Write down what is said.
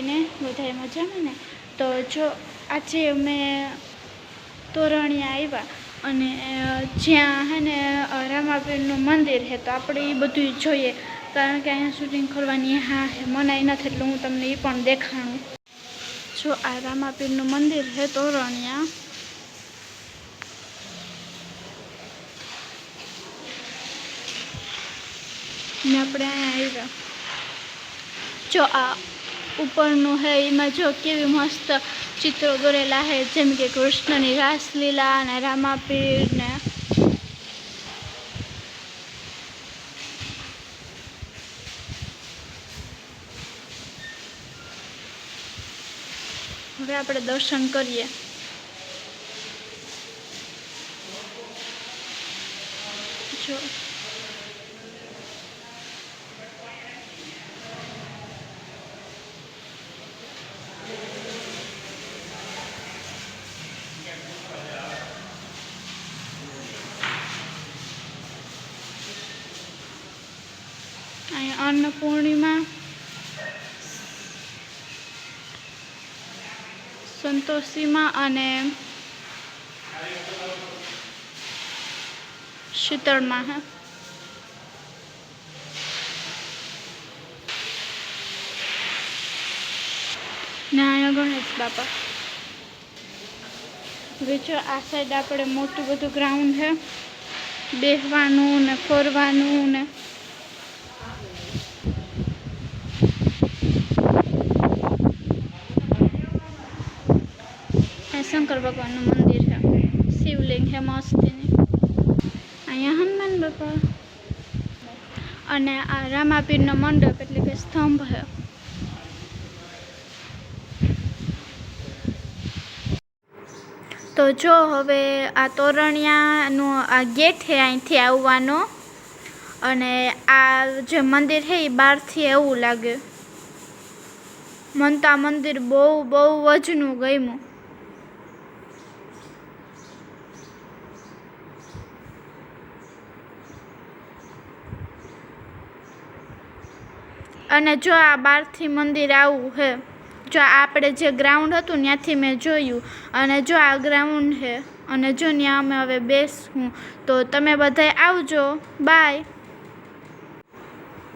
બધાને મજામાં ને. તો જો આજે અમે તોરણિયા આવ્યા અને જ્યાં હે ને રામાપીરનું મંદિર છે, તો આપણે એ બધું જોઈએ, કારણ કે અહીંયા શૂટિંગ કરવાની મનાઈ નથી, એટલે હું તમને એ પણ દેખાણું. જો આ રામાપીરનું મંદિર છે તોરણિયા. ને આપણે અહીંયા આવ્યા. જો આ ઉપરનું હે એમાં જો કેવી મસ્ત ચિત્રો દોરેલા છે, જેમ કે કૃષ્ણની રાસલીલા અને રામાપીર ને. હવે આપણે દર્શન કરીએ. જો અહીંયા અન્નપૂર્ણિમા, સંતોષીમાં અને શીતળમાં હે. ને અહીંયા ગણેશ બાપા. હવે જો આ સાઈડ આપણે મોટું બધું ગ્રાઉન્ડ છે, બેસવાનું ને ફરવાનું ને. શંકર ભગવાનનું મંદિર છે, શિવલિંગ છે મસ્તીની. અહીંયા હનુમાન બાપા અને આ રામાપીરનો મંડપ એટલે કે સ્તંભ છે. તો જો હવે આ તોરણિયાનું આ ગેટ છે અહીંથી આવવાનો, અને આ જે મંદિર છે એ બહારથી એવું લાગે. મને તો આ મંદિર બહુ વજનું ગમ્યું. અને જો આ બહારથી મંદિર આવું છે, જો આપણે જે ગ્રાઉન્ડ હતું ત્યાંથી મેં જોયું, અને જો આ ગ્રાઉન્ડ છે, અને જો ત્યાં અમે હવે બેસું. તો તમે બધાય આવજો. બાય.